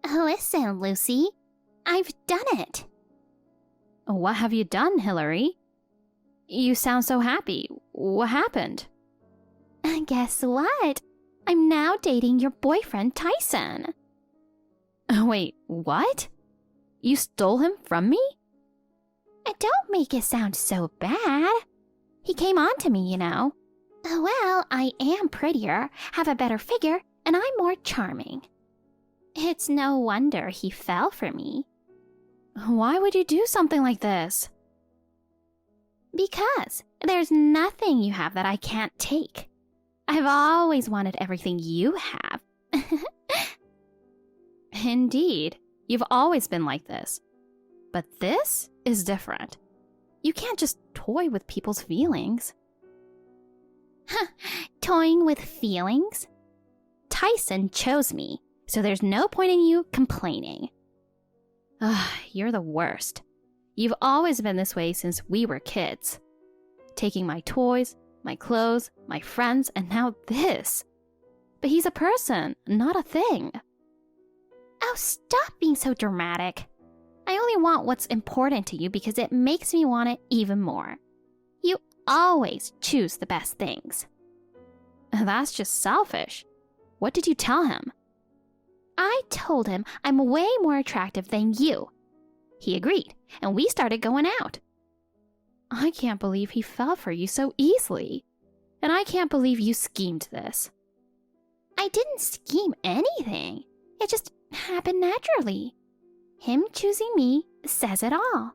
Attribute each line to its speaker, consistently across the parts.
Speaker 1: Listen, Lucy, I've done it.
Speaker 2: What have you done, Hillary? You sound so happy. What happened?
Speaker 1: Guess what? I'm now dating your boyfriend, Tyson.
Speaker 2: Wait, what? You stole him from me?
Speaker 1: Don't make it sound so bad. He came on to me, you know. Well, I am prettier, have a better figure, and I'm more charming. It's no wonder he fell for me.
Speaker 2: Why would you do something like this?
Speaker 1: Because there's nothing you have that I can't take. I've always wanted everything you have.
Speaker 2: Indeed, you've always been like this. But this is different. You can't just toy with people's feelings.
Speaker 1: Toying with feelings? Tyson chose me, so there's no point in you complaining.
Speaker 2: You're the worst. You've always been this way since we were kids. Taking my toys, my clothes, my friends, and now this. But he's a person, not a thing.
Speaker 1: Oh, stop being so dramatic. I only want what's important to you because it makes me want it even more. You always choose the best things.
Speaker 2: That's just selfish. What did you tell him?
Speaker 1: I told him I'm way more attractive than you. He agreed, and we started going out.
Speaker 2: I can't believe he fell for you so easily. And I can't believe you schemed this.
Speaker 1: I didn't scheme anything. It just happened naturally. Him choosing me says it all.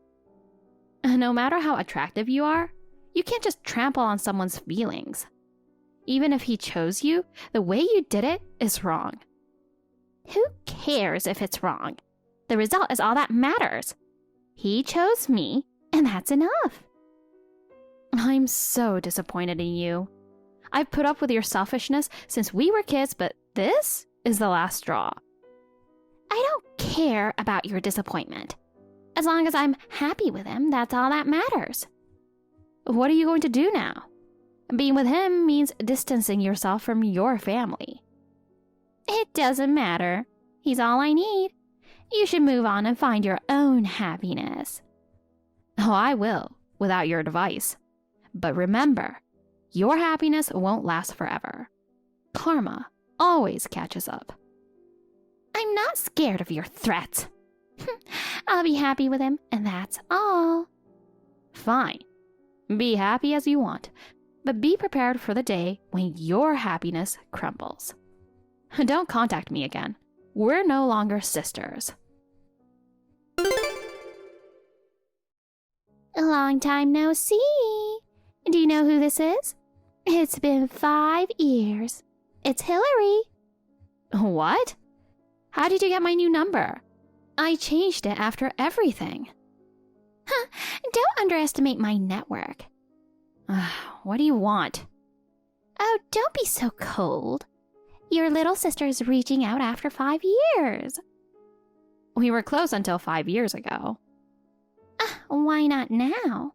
Speaker 2: No matter how attractive you are, you can't just trample on someone's feelings. Even if he chose you, the way you did it is wrong.
Speaker 1: Who cares if it's wrong? The result is all that matters. He chose me, and that's enough.
Speaker 2: I'm so disappointed in you. I've put up with your selfishness since we were kids, but this is the last straw.
Speaker 1: I don't care about your disappointment. As long as I'm happy with him, that's all that matters.
Speaker 2: What are you going to do now? Being with him means distancing yourself from your family.
Speaker 1: It doesn't matter. He's all I need. You should move on and find your own happiness.
Speaker 2: Oh, I will, without your advice. But remember, your happiness won't last forever. Karma always catches up.
Speaker 1: I'm not scared of your threats. I'll be happy with him, and that's all.
Speaker 2: Fine. Be happy as you want, but be prepared for the day when your happiness crumbles. Don't contact me again. We're no longer sisters.
Speaker 1: A long time no see. Do you know who this is? It's been 5 years. It's Hillary.
Speaker 2: What? How did you get my new number? I changed it after everything.
Speaker 1: Don't underestimate my network.
Speaker 2: What do you want?
Speaker 1: Oh, don't be so cold. Your little sister's reaching out after 5 years.
Speaker 2: We were close until 5 years ago.
Speaker 1: Why not now?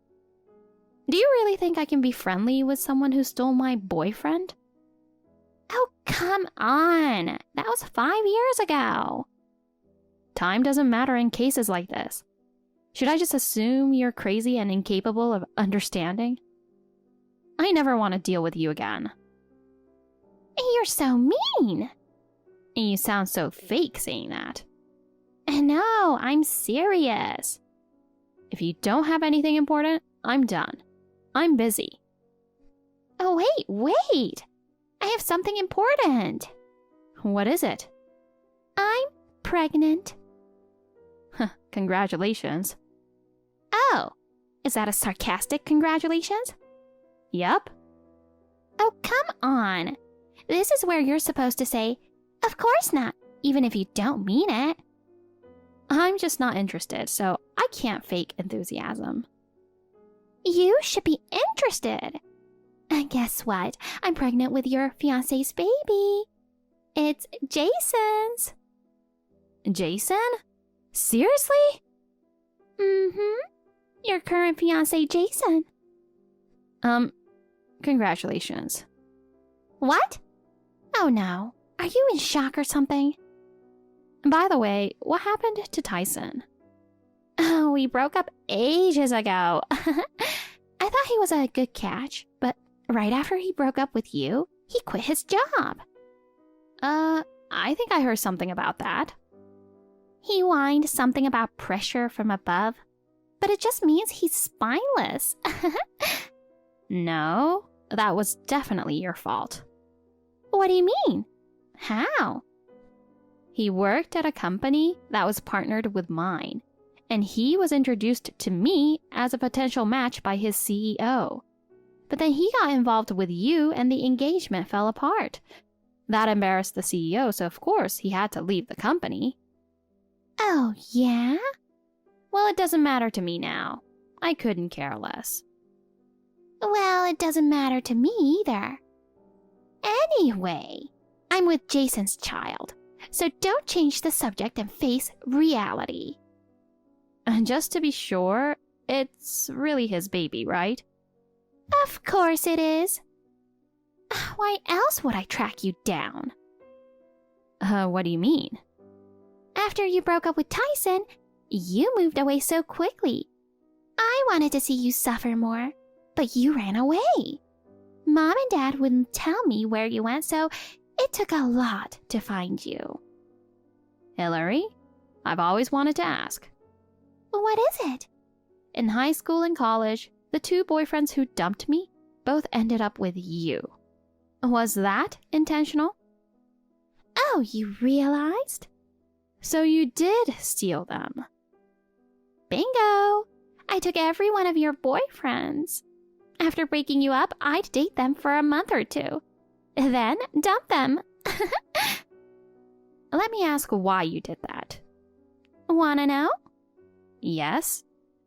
Speaker 2: Do you really think I can be friendly with someone who stole my boyfriend?
Speaker 1: Oh, come on. That was 5 years ago.
Speaker 2: Time doesn't matter in cases like this. Should I just assume you're crazy and incapable of understanding? I never want to deal with you again.
Speaker 1: You're so mean.
Speaker 2: And you sound so fake saying that.
Speaker 1: No, I'm serious.
Speaker 2: If you don't have anything important, I'm done. I'm busy.
Speaker 1: Oh, wait. I have something important.
Speaker 2: What is it?
Speaker 1: I'm pregnant.
Speaker 2: Congratulations.
Speaker 1: Oh, is that a sarcastic congratulations?
Speaker 2: Yep.
Speaker 1: Oh, come on. This is where you're supposed to say, of course not, even if you don't mean it.
Speaker 2: I'm just not interested, so I can't fake enthusiasm.
Speaker 1: You should be interested. And guess what? I'm pregnant with your fiancé's baby. It's Jason's.
Speaker 2: Jason? Seriously?
Speaker 1: Mm-hmm. Your current fiancé, Jason.
Speaker 2: By the way, what happened to Tyson?
Speaker 1: Oh, we broke up ages ago. I thought he was a good catch, but right after he broke up with you, he quit his job.
Speaker 2: I think I heard something about that.
Speaker 1: He whined something about pressure from above, but it just means he's spineless.
Speaker 2: No, that was definitely your fault.
Speaker 1: What do you mean? How?
Speaker 2: He worked at a company that was partnered with mine, and he was introduced to me as a potential match by his CEO. But then he got involved with you and the engagement fell apart. That embarrassed the CEO, so of course he had to leave the company.
Speaker 1: Oh, yeah?
Speaker 2: Well, it doesn't matter to me now. I couldn't care less.
Speaker 1: Well, it doesn't matter to me either. Anyway, I'm with Jason's child, so don't change the subject and face reality.
Speaker 2: And just to be sure, it's really his baby, right?
Speaker 1: Of course it is. Why else would I track you down?
Speaker 2: What do you mean?
Speaker 1: After you broke up with Tyson, you moved away so quickly. I wanted to see you suffer more, but you ran away. Mom and Dad wouldn't tell me where you went, so it took a lot to find you.
Speaker 2: Hillary, I've always wanted to ask.
Speaker 1: What is it?
Speaker 2: In high school and college, the two boyfriends who dumped me both ended up with you. Was that intentional?
Speaker 1: Oh, you realized?
Speaker 2: So you did steal them.
Speaker 1: Bingo! I took every one of your boyfriends. After breaking you up, I'd date them for a month or two. Then dump them.
Speaker 2: Let me ask why you did that.
Speaker 1: Wanna know?
Speaker 2: Yes.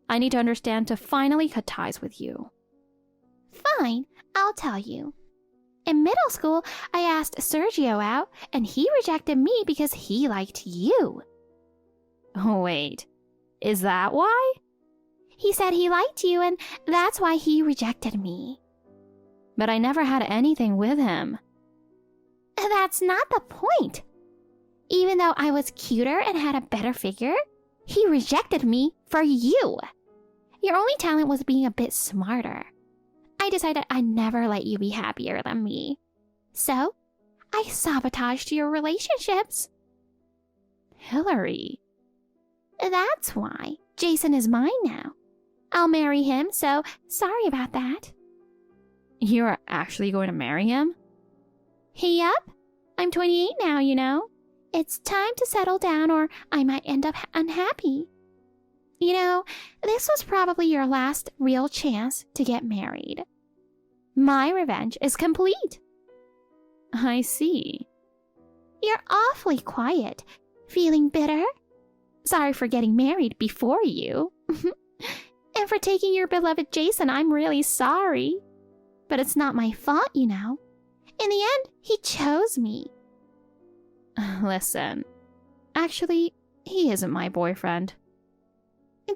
Speaker 2: I need to understand to finally cut ties with you.
Speaker 1: Fine, I'll tell you. In middle school, I asked Sergio out, and he rejected me because he liked you.
Speaker 2: Wait, is that why?
Speaker 1: He said he liked you, and that's why he rejected me.
Speaker 2: But I never had anything with him.
Speaker 1: That's not the point. Even though I was cuter and had a better figure, he rejected me for you. Your only talent was being a bit smarter. I decided I'd never let you be happier than me. So, I sabotaged your relationships.
Speaker 2: Hillary.
Speaker 1: That's why Jason is mine now. I'll marry him, so sorry about that.
Speaker 2: You're actually going to marry him?
Speaker 1: Yup. I'm 28 now, you know. It's time to settle down or I might end up unhappy. You know, this was probably your last real chance to get married. My revenge is complete.
Speaker 2: I see.
Speaker 1: You're awfully quiet. Feeling bitter? Sorry for getting married before you. And for taking your beloved Jason, I'm really sorry. But it's not my fault, you know. In the end, he chose me.
Speaker 2: Listen, actually, he isn't my boyfriend.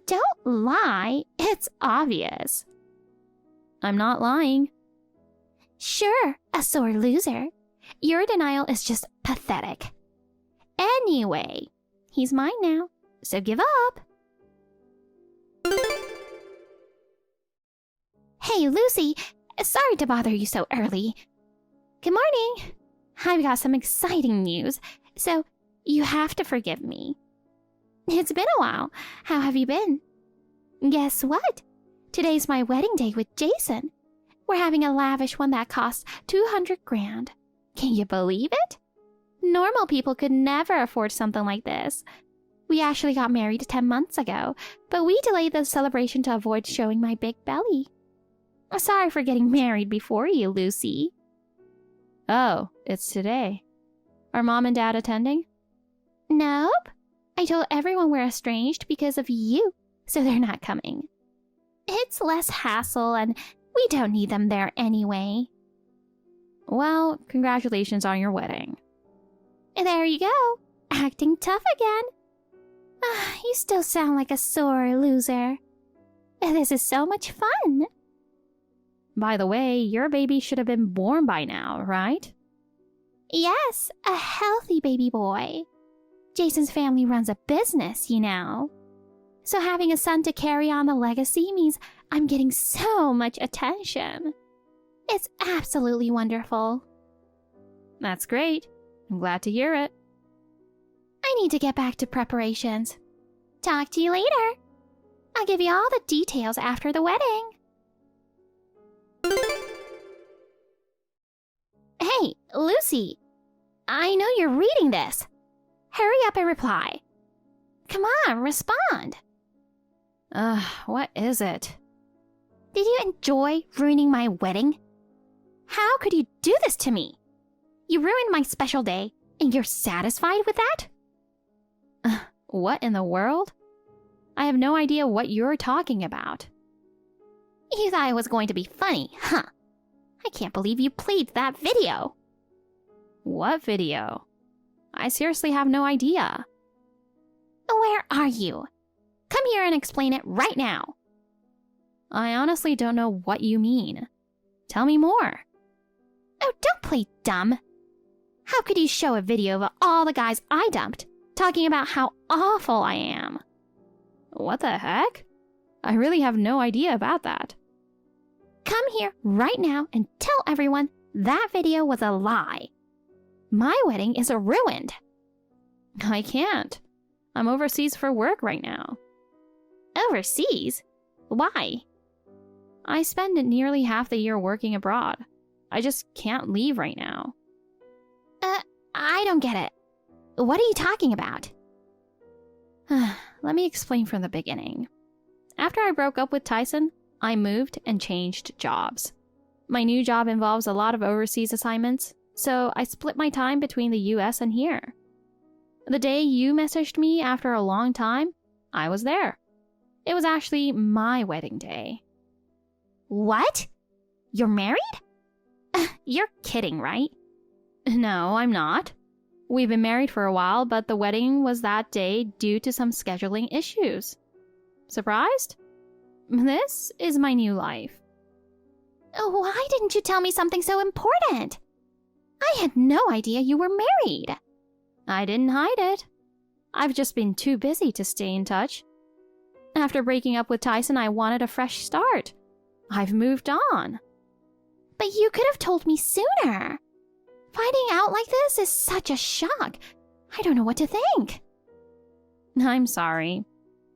Speaker 1: Don't lie. It's obvious.
Speaker 2: I'm not lying.
Speaker 1: Sure, a sore loser. Your denial is just pathetic. Anyway, he's mine now, so give up. Hey, Lucy. Sorry to bother you so early. Good morning. I've got some exciting news, so you have to forgive me. It's been a while. How have you been? Guess what? Today's my wedding day with Jason. We're having a lavish one that costs 200 grand. Can you believe it? Normal people could never afford something like this. We actually got married 10 months ago, but we delayed the celebration to avoid showing my big belly. Sorry for getting married before you, Lucy.
Speaker 2: Oh, it's today. Are Mom and Dad attending?
Speaker 1: Nope. I told everyone we're estranged because of you, so they're not coming. It's less hassle, and we don't need them there anyway.
Speaker 2: Well, congratulations on your wedding.
Speaker 1: There you go. Acting tough again. You still sound like a sore loser. This is so much fun.
Speaker 2: By the way, your baby should have been born by now, right?
Speaker 1: Yes, a healthy baby boy. Jason's family runs a business, you know. So having a son to carry on the legacy means I'm getting so much attention. It's absolutely wonderful.
Speaker 2: That's great. I'm glad to hear it.
Speaker 1: I need to get back to preparations. Talk to you later. I'll give you all the details after the wedding. Hey, Lucy. I know you're reading this. Hurry up and reply. Come on, respond.
Speaker 2: What is it?
Speaker 1: Did you enjoy ruining my wedding? How could you do this to me? You ruined my special day, and you're satisfied with that?
Speaker 2: What in the world? I have no idea what you're talking about.
Speaker 1: You thought it was going to be funny, huh? I can't believe you played that video.
Speaker 2: What video? I seriously have no idea.
Speaker 1: Where are you? Come here and explain it right now.
Speaker 2: I honestly don't know what you mean. Tell me more.
Speaker 1: Oh, don't play dumb. How could you show a video of all the guys I dumped, talking about how awful I am?
Speaker 2: What the heck? I really have no idea about that.
Speaker 1: Come here right now and tell everyone that video was a lie. My wedding is ruined.
Speaker 2: I can't. I'm overseas for work right now.
Speaker 1: Overseas? Why?
Speaker 2: I spend nearly half the year working abroad. I just can't leave right now.
Speaker 1: I don't get it. What are you talking about?
Speaker 2: Let me explain from the beginning. After I broke up with Tyson, I moved and changed jobs. My new job involves a lot of overseas assignments, so I split my time between the US and here. The day you messaged me after a long time, I was there. It was actually my wedding day.
Speaker 1: What? You're married? You're kidding, right?
Speaker 2: No, I'm not. We've been married for a while, but the wedding was that day due to some scheduling issues. Surprised? This is my new life.
Speaker 1: Why didn't you tell me something so important? I had no idea you were married.
Speaker 2: I didn't hide it. I've just been too busy to stay in touch. After breaking up with Tyson, I wanted a fresh start. I've moved on.
Speaker 1: But you could have told me sooner. Finding out like this is such a shock. I don't know what to think.
Speaker 2: I'm sorry.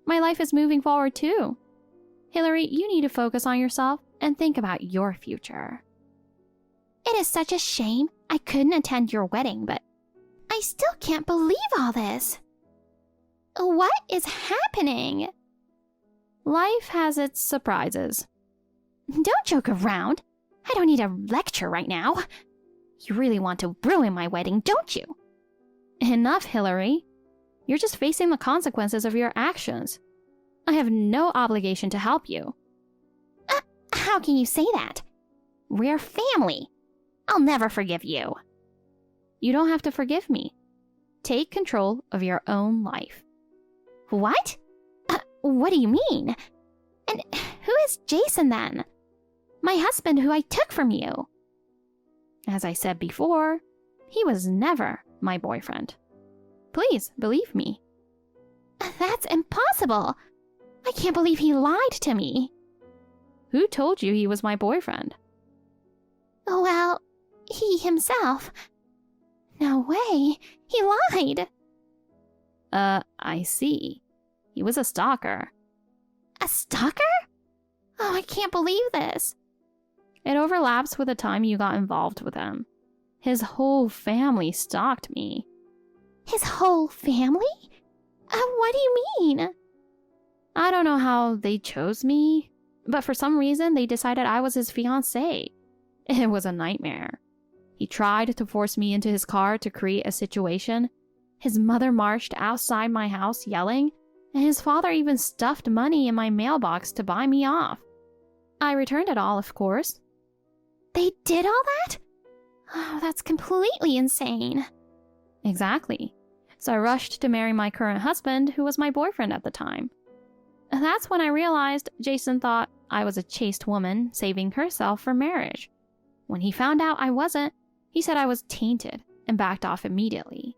Speaker 2: My life is moving forward too. Hillary, you need to focus on yourself and think about your future.
Speaker 1: It is such a shame I couldn't attend your wedding, but I still can't believe all this. What is happening?
Speaker 2: Life has its surprises.
Speaker 1: Don't joke around. I don't need a lecture right now. You really want to ruin my wedding, don't you?
Speaker 2: Enough, Hillary. You're just facing the consequences of your actions. I have no obligation to help you.
Speaker 1: How can you say that? We're family. I'll never forgive you.
Speaker 2: You don't have to forgive me. Take control of your own life.
Speaker 1: What? What do you mean? And who is Jason then? My husband who I took from you.
Speaker 2: As I said before, he was never my boyfriend. Please believe me.
Speaker 1: That's impossible. I can't believe he lied to me.
Speaker 2: Who told you he was my boyfriend?
Speaker 1: Well, he himself. No way. He lied.
Speaker 2: I see. He was a stalker.
Speaker 1: A stalker? Oh, I can't believe this.
Speaker 2: It overlaps with the time you got involved with him. His whole family stalked me.
Speaker 1: His whole family? What do you mean?
Speaker 2: I don't know how they chose me, but for some reason they decided I was his fiancée. It was a nightmare. He tried to force me into his car to create a situation. His mother marched outside my house yelling, and his father even stuffed money in my mailbox to buy me off. I returned it all, of course.
Speaker 1: They did all that? Oh, that's completely insane.
Speaker 2: Exactly. So I rushed to marry my current husband, who was my boyfriend at the time. That's when I realized Jason thought I was a chaste woman saving herself for marriage. When he found out I wasn't, he said I was tainted and backed off immediately.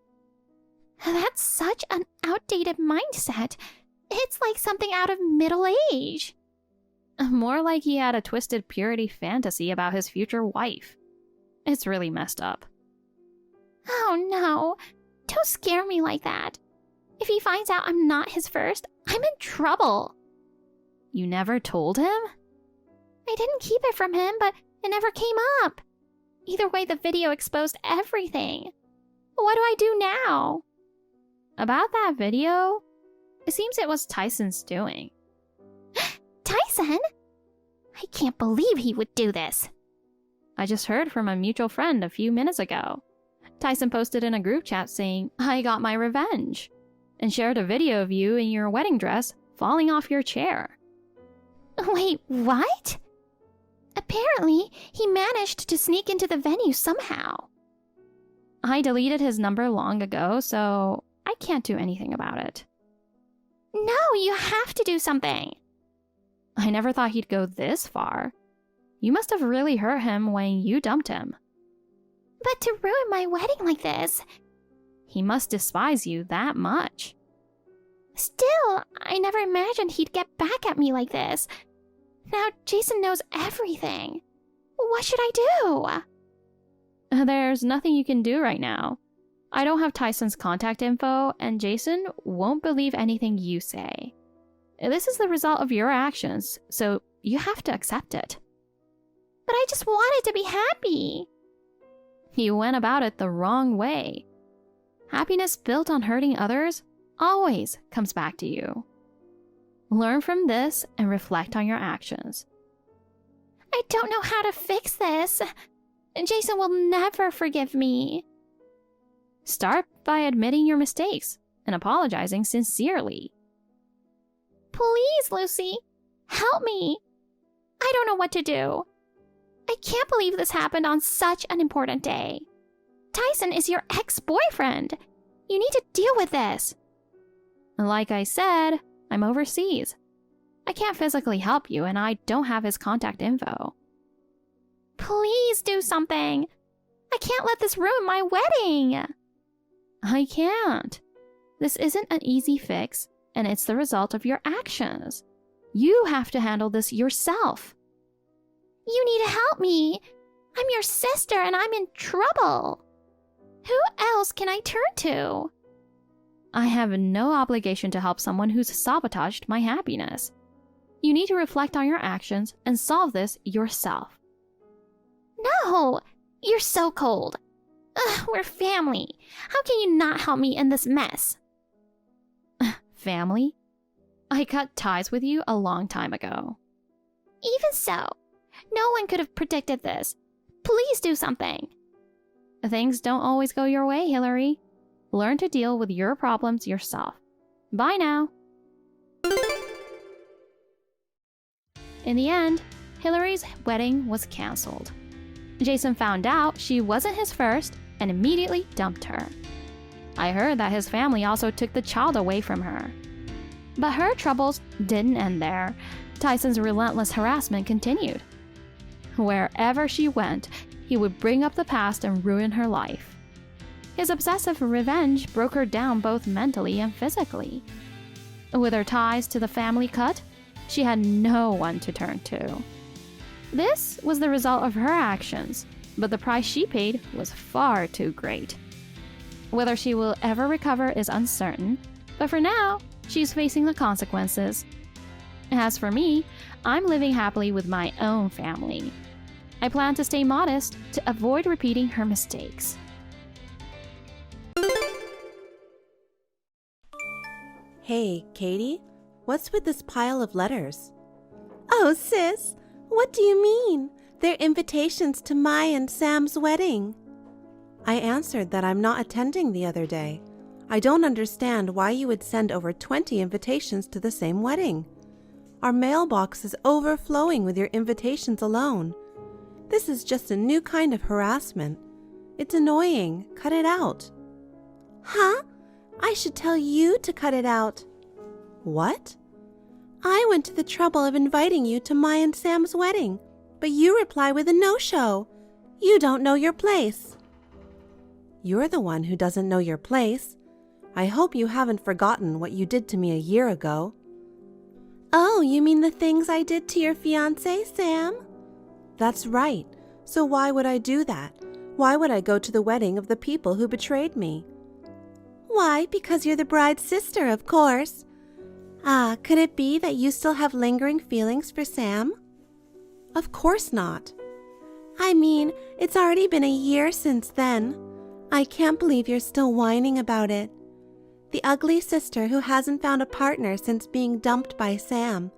Speaker 1: That's such an outdated mindset. It's like something out of middle age.
Speaker 2: More like he had a twisted purity fantasy about his future wife. It's really messed up.
Speaker 1: Oh no, don't scare me like that. If he finds out I'm not his first, I'm in trouble.
Speaker 2: You never told him?
Speaker 1: I didn't keep it from him, but it never came up. Either way, the video exposed everything. What do I do now?
Speaker 2: About that video? It seems it was Tyson's doing.
Speaker 1: Tyson? I can't believe he would do this.
Speaker 2: I just heard from a mutual friend a few minutes ago. Tyson posted in a group chat saying, "I got my revenge," and shared a video of you in your wedding dress falling off your chair.
Speaker 1: Wait, what? Apparently, he managed to sneak into the venue somehow.
Speaker 2: I deleted his number long ago, so I can't do anything about it.
Speaker 1: No, you have to do something.
Speaker 2: I never thought he'd go this far. You must have really hurt him when you dumped him.
Speaker 1: But to ruin my wedding like this...
Speaker 2: He must despise you that much.
Speaker 1: Still, I never imagined he'd get back at me like this. Now Jason knows everything. What should I do?
Speaker 2: There's nothing you can do right now. I don't have Tyson's contact info, and Jason won't believe anything you say. This is the result of your actions, so you have to accept it.
Speaker 1: But I just wanted to be happy.
Speaker 2: You went about it the wrong way. Happiness built on hurting others always comes back to you. Learn from this and reflect on your actions.
Speaker 1: I don't know how to fix this. Jason will never forgive me.
Speaker 2: Start by admitting your mistakes and apologizing sincerely.
Speaker 1: Please, Lucy, help me. I don't know what to do. I can't believe this happened on such an important day. Tyson is your ex-boyfriend. You need to deal with this.
Speaker 2: Like I said, I'm overseas. I can't physically help you, and I don't have his contact info.
Speaker 1: Please do something. I can't let this ruin my wedding.
Speaker 2: I can't. This isn't an easy fix, and it's the result of your actions. You have to handle this yourself.
Speaker 1: You need to help me. I'm your sister and I'm in trouble. Who else can I turn to?
Speaker 2: I have no obligation to help someone who's sabotaged my happiness. You need to reflect on your actions and solve this yourself.
Speaker 1: No, you're so cold. Ugh, we're family. How can you not help me in this mess?
Speaker 2: Family? I cut ties with you a long time ago.
Speaker 1: Even so, no one could have predicted this. Please do something.
Speaker 2: Things don't always go your way, Hillary. Learn to deal with your problems yourself. Bye now. In the end, Hillary's wedding was canceled. Jason found out she wasn't his first and immediately dumped her. I heard that his family also took the child away from her. But her troubles didn't end there. Tyson's relentless harassment continued. Wherever she went, he would bring up the past and ruin her life. His obsessive revenge broke her down both mentally and physically. With her ties to the family cut, she had no one to turn to. This was the result of her actions, but the price she paid was far too great. Whether she will ever recover is uncertain, but for now, she's facing the consequences. As for me, I'm living happily with my own family. I plan to stay modest to avoid repeating her mistakes.
Speaker 3: Hey, Katy, what's with this pile of letters? Oh, sis, what do you mean? They're invitations to my and Sam's wedding. I answered that I'm not attending the other day. I don't understand why you would send over 20 invitations to the same wedding. Our mailbox is overflowing with your invitations alone. This is just a new kind of harassment. It's annoying. Cut it out. Huh? I should tell you to cut it out. What? I went to the trouble of inviting you to my and Sam's wedding, but you reply with a no-show. You don't know your place. You're the one who doesn't know your place. I hope you haven't forgotten what you did to me a year ago. Oh, you mean the things I did to your fiancé, Sam? That's right. So why would I do that? Why would I go to the wedding of the people who betrayed me? Why, because you're the bride's sister, of course. Ah, could it be that you still have lingering feelings for Sam? Of course not. I mean, it's already been a year since then. I can't believe you're still whining about it. The ugly sister who hasn't found a partner since being dumped by Sam.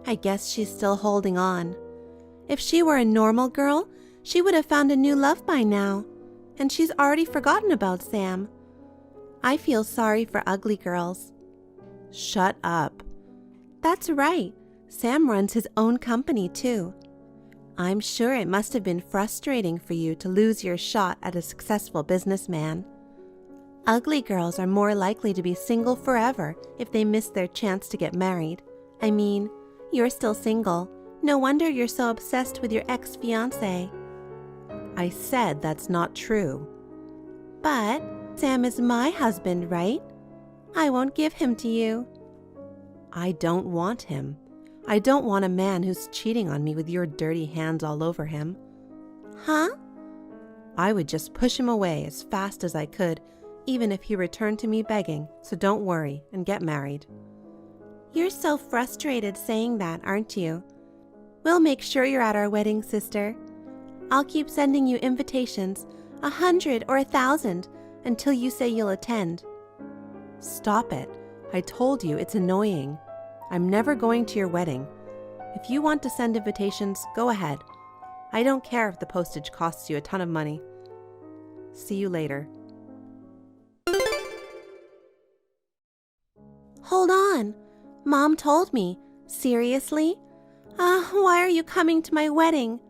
Speaker 3: I guess she's still holding on. If she were a normal girl, she would have found a new love by now. And she's already forgotten about Sam. I feel sorry for ugly girls. Shut up. That's right. Sam runs his own company too. I'm sure it must have been frustrating for you to lose your shot at a successful businessman. Ugly girls are more likely to be single forever if they miss their chance to get married. I mean, you're still single. No wonder you're so obsessed with your ex-fiancé. I said that's not true. But Sam is my husband, right? I won't give him to you. I don't want him. I don't want a man who's cheating on me with your dirty hands all over him. Huh? I would just push him away as fast as I could, even if he returned to me begging, so don't worry and get married. You're so frustrated saying that, aren't you? We'll make sure you're at our wedding, sister. I'll keep sending you invitations, 100 or 1,000, until you say you'll attend. Stop it. I told you it's annoying. I'm never going to your wedding. If you want to send invitations, go ahead. I don't care if the postage costs you a ton of money. See you later. Hold on. Mom told me. Seriously? Why are you coming to my wedding?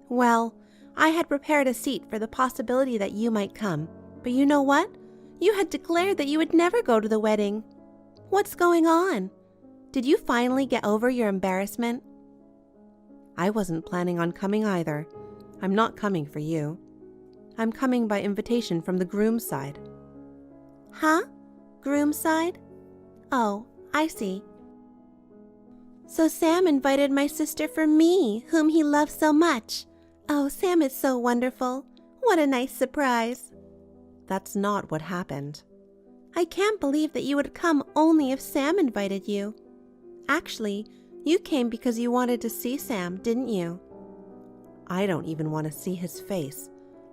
Speaker 3: Well, I had prepared a seat for the possibility that you might come. But you know what? You had declared that you would never go to the wedding. What's going on? Did you finally get over your embarrassment? I wasn't planning on coming either. I'm not coming for you. I'm coming by invitation from the groom's side. Huh? Groom's side? Oh, I see. So Sam invited my sister for me, whom he loves so much. Oh, Sam is so wonderful. What a nice surprise. That's not what happened. I can't believe that you would come only if Sam invited you. Actually, you came because you wanted to see Sam, didn't you? I don't even want to see his face.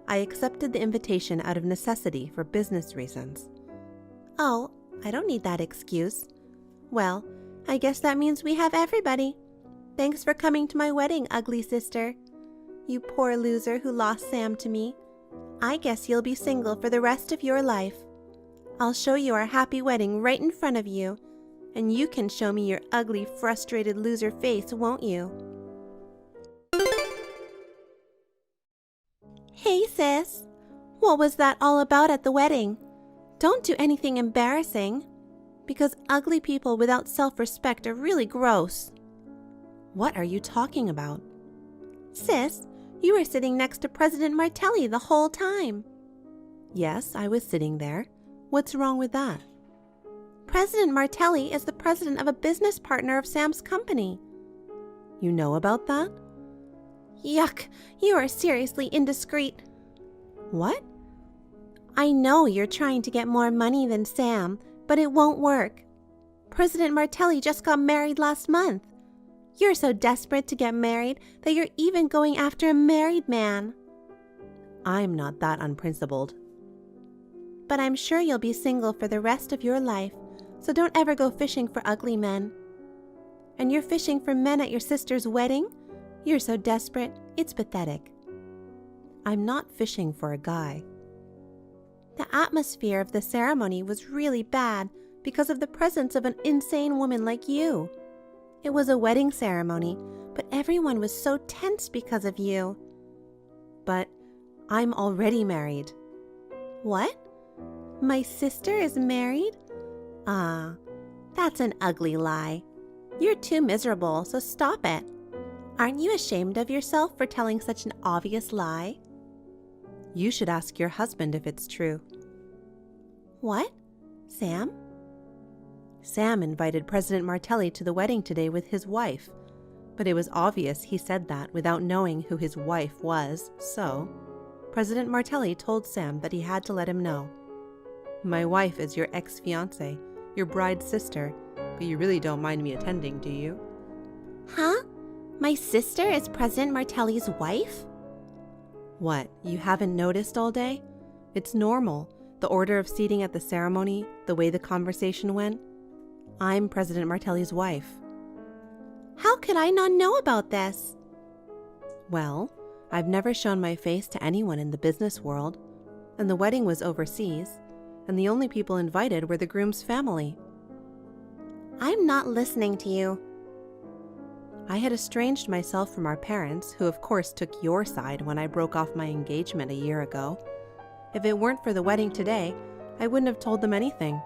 Speaker 3: I accepted the invitation out of necessity for business reasons. Oh, I don't need that excuse. Well, I guess that means we have everybody. Thanks for coming to my wedding, ugly sister. You poor loser who lost Sam to me. I guess you'll be single for the rest of your life. I'll show you our happy wedding right in front of you, and you can show me your ugly, frustrated loser face, won't you? Hey, sis. What was that all about at the wedding? Don't do anything embarrassing, because ugly people without self-respect are really gross. What are you talking about? Sis, you were sitting next to President Martelli the whole time. Yes, I was sitting there. What's wrong with that? President Martelli is the president of a business partner of Sam's company. You know about that? Yuck, you are seriously indiscreet. What? I know you're trying to get more money than Sam, but it won't work. President Martelli just got married last month. You're so desperate to get married that you're even going after a married man. I'm not that unprincipled. But I'm sure you'll be single for the rest of your life, so don't ever go fishing for ugly men. And you're fishing for men at your sister's wedding? You're so desperate, it's pathetic. I'm not fishing for a guy. The atmosphere of the ceremony was really bad because of the presence of an insane woman like you. It was a wedding ceremony, but everyone was so tense because of you. But I'm already married. What? My sister is married? That's an ugly lie. You're too miserable, so stop it. Aren't you ashamed of yourself for telling such an obvious lie? You should ask your husband if it's true. What? Sam? Sam invited President Martelli to the wedding today with his wife, but it was obvious he said that without knowing who his wife was, so President Martelli told Sam that he had to let him know. My wife is your ex-fiancée, your bride's sister, but you really don't mind me attending, do you?
Speaker 1: Huh? My sister is President Martelli's wife?
Speaker 3: What, you haven't noticed all day? It's normal, the order of seating at the ceremony, the way the conversation went. I'm President Martelli's wife.
Speaker 1: How could I not know about this?
Speaker 3: Well, I've never shown my face to anyone in the business world, and the wedding was overseas, and the only people invited were the groom's family.
Speaker 1: I'm not listening to you.
Speaker 3: I had estranged myself from our parents, who of course took your side when I broke off my engagement a year ago. If it weren't for the wedding today, I wouldn't have told them anything.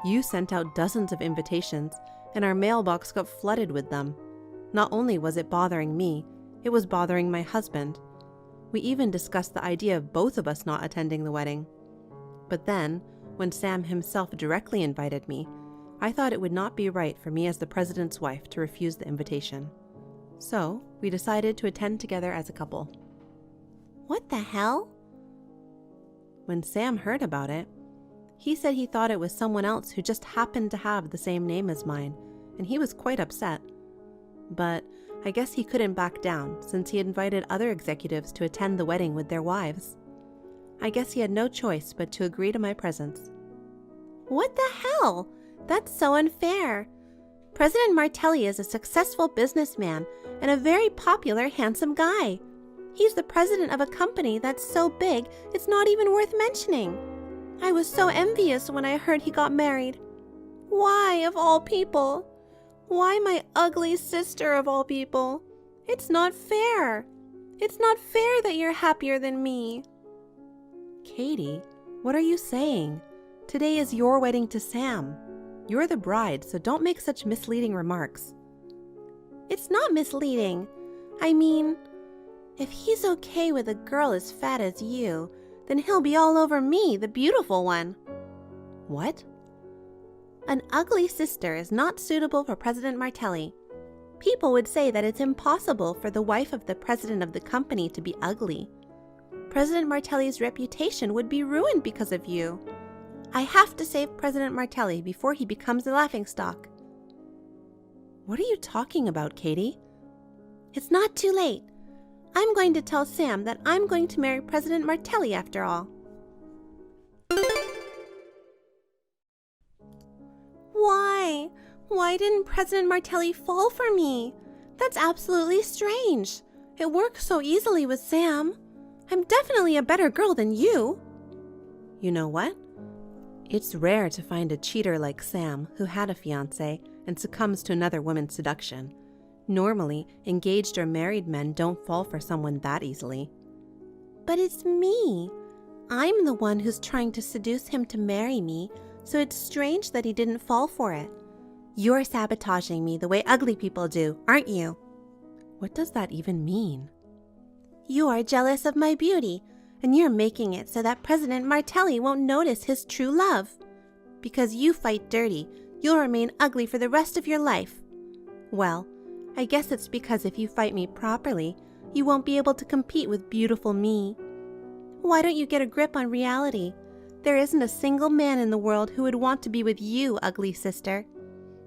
Speaker 3: You sent out dozens of invitations, and our mailbox got flooded with them. Not only was it bothering me, it was bothering my husband. We even discussed the idea of both of us not attending the wedding. But then, when Sam himself directly invited me, I thought it would not be right for me as the president's wife to refuse the invitation. So, we decided to attend together as a couple.
Speaker 1: What the hell?
Speaker 3: When Sam heard about it, he said he thought it was someone else who just happened to have the same name as mine, and he was quite upset. But I guess he couldn't back down since he invited other executives to attend the wedding with their wives. I guess he had no choice but to agree to my presence.
Speaker 1: What the hell? That's so unfair. President Martelli is a successful businessman and a very popular, handsome guy. He's the president of a company that's so big it's not even worth mentioning. I was so envious when I heard he got married. Why, of all people? Why my ugly sister of all people? It's not fair. It's not fair that you're happier than me.
Speaker 3: Katy, what are you saying? Today is your wedding to Sam. You're the bride, so don't make such misleading remarks.
Speaker 1: It's not misleading. I mean, if he's okay with a girl as fat as you, then he'll be all over me, the beautiful one.
Speaker 3: What?
Speaker 1: An ugly sister is not suitable for President Martelli. People would say that it's impossible for the wife of the president of the company to be ugly. President Martelli's reputation would be ruined because of you. I have to save President Martelli before he becomes a laughingstock.
Speaker 3: What are you talking about, Katy?
Speaker 1: It's not too late. I'm going to tell Sam that I'm going to marry President Martelli after all. Why? Why didn't President Martelli fall for me? That's absolutely strange. It works so easily with Sam. I'm definitely a better girl than you.
Speaker 3: You know what? It's rare to find a cheater like Sam who had a fiancé and succumbs to another woman's seduction. Normally, engaged or married men don't fall for someone that easily.
Speaker 1: But it's me. I'm the one who's trying to seduce him to marry me, so it's strange that he didn't fall for it. You're sabotaging me the way ugly people do, aren't you?
Speaker 3: What does that even mean?
Speaker 1: You're jealous of my beauty, and you're making it so that President Martelli won't notice his true love. Because you fight dirty, you'll remain ugly for the rest of your life. Well, I guess it's because if you fight me properly, you won't be able to compete with beautiful me. Why don't you get a grip on reality? There isn't a single man in the world who would want to be with you, ugly sister.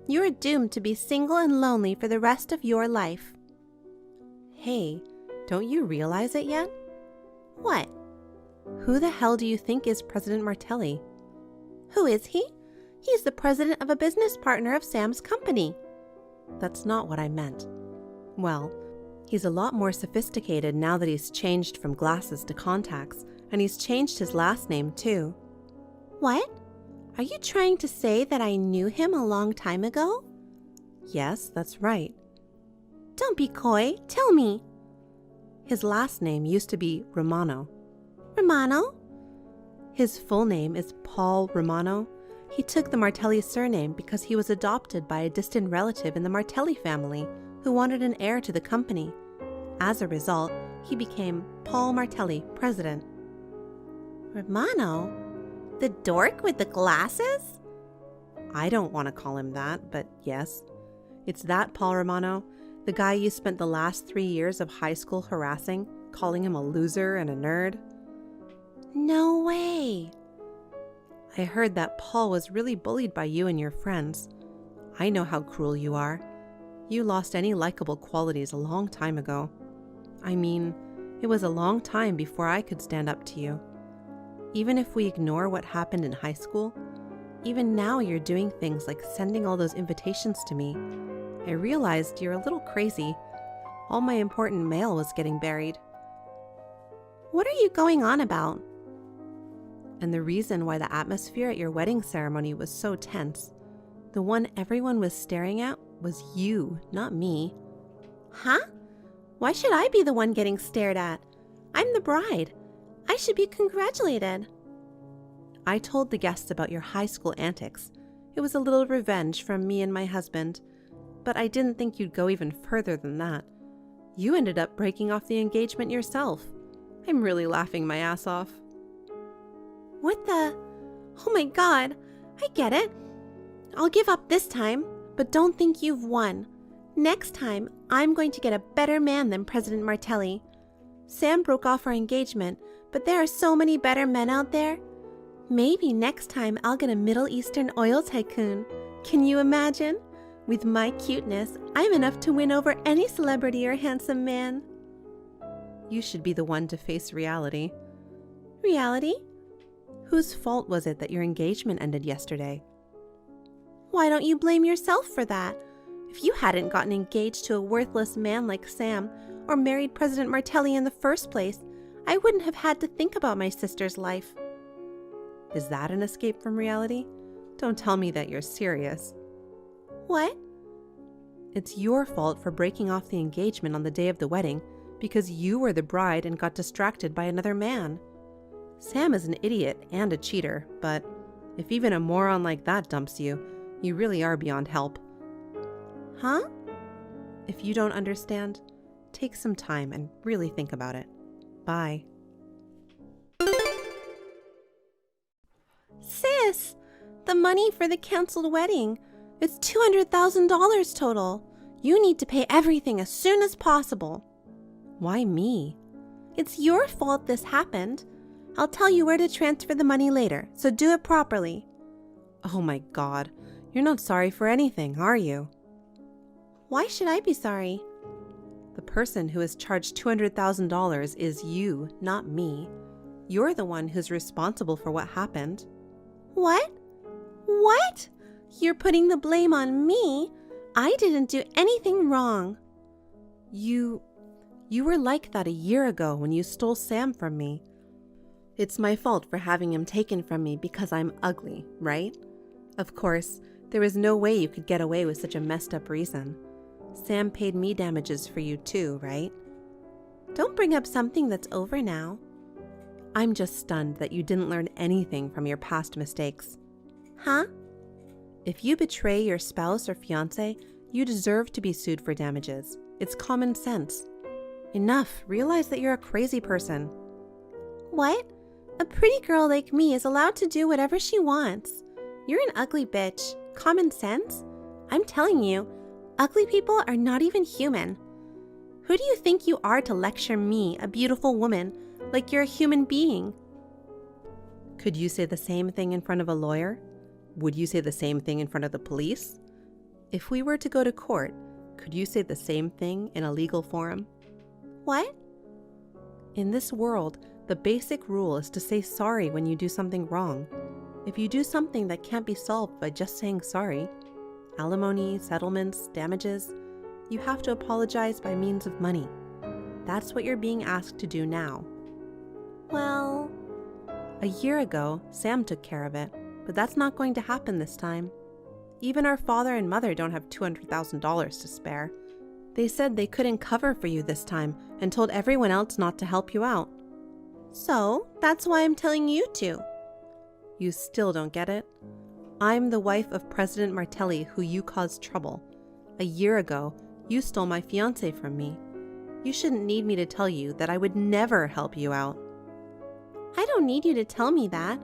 Speaker 1: You're doomed to be single and lonely for the rest of your life.
Speaker 3: Hey, don't you realize it yet?
Speaker 1: What?
Speaker 3: Who the hell do you think is President Martelli?
Speaker 1: Who is he? He's the president of a business partner of Sam's company.
Speaker 3: That's not what I meant. Well, he's a lot more sophisticated now that he's changed from glasses to contacts, and he's changed his last name too.
Speaker 1: What? Are you trying to say that I knew him a long time ago?
Speaker 3: Yes, that's right.
Speaker 1: Don't be coy. Tell me.
Speaker 3: His last name used to be Romano.
Speaker 1: Romano?
Speaker 3: His full name is Paul Romano. He took the Martelli surname because he was adopted by a distant relative in the Martelli family who wanted an heir to the company. As a result, he became Paul Martelli, president.
Speaker 1: Romano?
Speaker 3: The dork with the glasses?
Speaker 4: I don't want to call him that, but yes. It's that Paul Romano, the guy you spent the last 3 years of high school harassing, calling him a loser and a nerd.
Speaker 3: No way.
Speaker 4: I heard that Paul was really bullied by you and your friends. I know how cruel you are. You lost any likable qualities a long time ago. I mean, it was a long time before I could stand up to you. Even if we ignore what happened in high school, even now you're doing things like sending all those invitations to me. I realized you're a little crazy. All my important mail was getting buried.
Speaker 3: What are you going on about?
Speaker 4: And the reason why the atmosphere at your wedding ceremony was so tense, the one everyone was staring at, was you, not me.
Speaker 3: Huh? Why should I be the one getting stared at? I'm the bride. I should be congratulated.
Speaker 4: I told the guests about your high school antics. It was a little revenge from me and my husband, but I didn't think you'd go even further than that. You ended up breaking off the engagement yourself. I'm really laughing my ass off.
Speaker 3: What the? Oh my God. I get it. I'll give up this time, but don't think you've won. Next time, I'm going to get a better man than President Martelli. Sam broke off our engagement, but there are so many better men out there. Maybe next time I'll get a Middle Eastern oil tycoon. Can you imagine? With my cuteness, I'm enough to win over any celebrity or handsome man.
Speaker 4: You should be the one to face reality.
Speaker 3: Reality?
Speaker 4: Whose fault was it that your engagement ended yesterday?
Speaker 3: Why don't you blame yourself for that? If you hadn't gotten engaged to a worthless man like Sam, or married President Martelli in the first place, I wouldn't have had to think about my sister's life.
Speaker 4: Is that an escape from reality? Don't tell me that you're serious.
Speaker 3: What?
Speaker 4: It's your fault for breaking off the engagement on the day of the wedding because you were the bride and got distracted by another man. Sam is an idiot and a cheater, but if even a moron like that dumps you, you really are beyond help.
Speaker 3: Huh?
Speaker 4: If you don't understand, take some time and really think about it. Bye.
Speaker 3: Sis, the money for the canceled wedding. It's $200,000 total. You need to pay everything as soon as possible.
Speaker 4: Why me?
Speaker 3: It's your fault this happened. I'll tell you where to transfer the money later, so do it properly.
Speaker 4: Oh my God, you're not sorry for anything, are you?
Speaker 3: Why should I be sorry?
Speaker 4: The person who is charged $200,000 is you, not me. You're the one who's responsible for what happened.
Speaker 3: What? What? You're putting the blame on me? I didn't do anything wrong.
Speaker 4: You were like that a year ago when you stole Sam from me. It's my fault for having him taken from me because I'm ugly, right? Of course, there was no way you could get away with such a messed up reason. Sam paid me damages for you too, right?
Speaker 3: Don't bring up something that's over now.
Speaker 4: I'm just stunned that you didn't learn anything from your past mistakes.
Speaker 3: Huh?
Speaker 4: If you betray your spouse or fiancé, you deserve to be sued for damages. It's common sense. Enough, realize that you're a crazy person.
Speaker 3: What? A pretty girl like me is allowed to do whatever she wants. You're an ugly bitch. Common sense? I'm telling you, ugly people are not even human. Who do you think you are to lecture me, a beautiful woman, like you're a human being?
Speaker 4: Could you say the same thing in front of a lawyer? Would you say the same thing in front of the police? If we were to go to court, could you say the same thing in a legal forum?
Speaker 3: What?
Speaker 4: In this world, the basic rule is to say sorry when you do something wrong. If you do something that can't be solved by just saying sorry, alimony, settlements, damages, you have to apologize by means of money. That's what you're being asked to do now.
Speaker 3: Well,
Speaker 4: a year ago, Sam took care of it, but that's not going to happen this time. Even our father and mother don't have $200,000 to spare. They said they couldn't cover for you this time and told everyone else not to help you out.
Speaker 3: So, that's why I'm telling you to.
Speaker 4: You still don't get it? I'm the wife of President Martelli who you caused trouble. A year ago, you stole my fiancé from me. You shouldn't need me to tell you that I would never help you out.
Speaker 3: I don't need you to tell me that.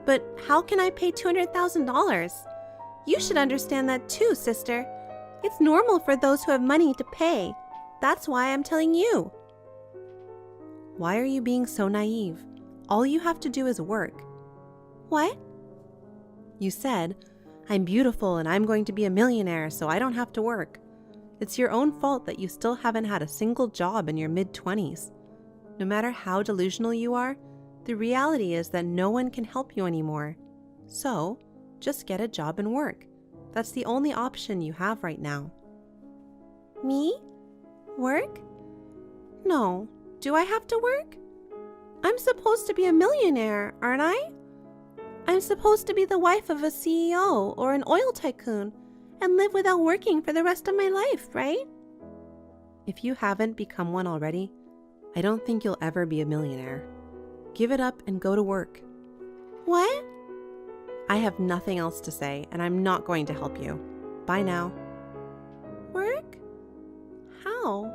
Speaker 3: But how can I pay $200,000? You should understand that too, sister. It's normal for those who have money to pay. That's why I'm telling you.
Speaker 4: Why are you being so naive? All you have to do is work.
Speaker 3: What?
Speaker 4: You said, I'm beautiful and I'm going to be a millionaire, so I don't have to work. It's your own fault that you still haven't had a single job in your mid-20s. No matter how delusional you are, the reality is that no one can help you anymore. So, just get a job and work. That's the only option you have right now.
Speaker 3: Me? Work? No. Do I have to work? I'm supposed to be a millionaire, aren't I? I'm supposed to be the wife of a CEO or an oil tycoon and live without working for the rest of my life, right?
Speaker 4: If you haven't become one already, I don't think you'll ever be a millionaire. Give it up and go to work.
Speaker 3: What?
Speaker 4: I have nothing else to say, and I'm not going to help you. Bye now.
Speaker 3: Work? How?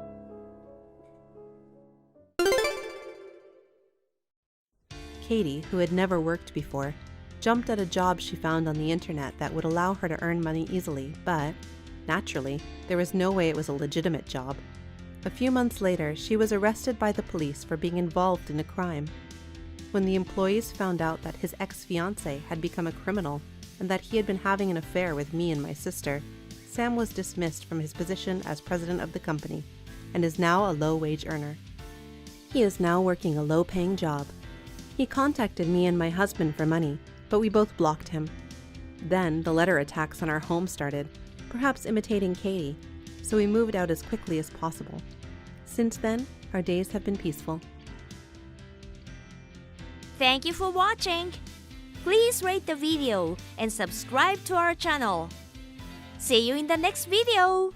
Speaker 4: Katy, who had never worked before, jumped at a job she found on the internet that would allow her to earn money easily, but, naturally, there was no way it was a legitimate job. A few months later, she was arrested by the police for being involved in a crime. When the employees found out that his ex-fiancé had become a criminal and that he had been having an affair with me and my sister, Sam was dismissed from his position as president of the company and is now a low-wage earner. He is now working a low-paying job. He contacted me and my husband for money, but we both blocked him. Then the letter attacks on our home started, perhaps imitating Katy, so we moved out as quickly as possible. Since then, our days have been peaceful.
Speaker 5: Thank you for watching. Please rate the video and subscribe to our channel. See you in the next video.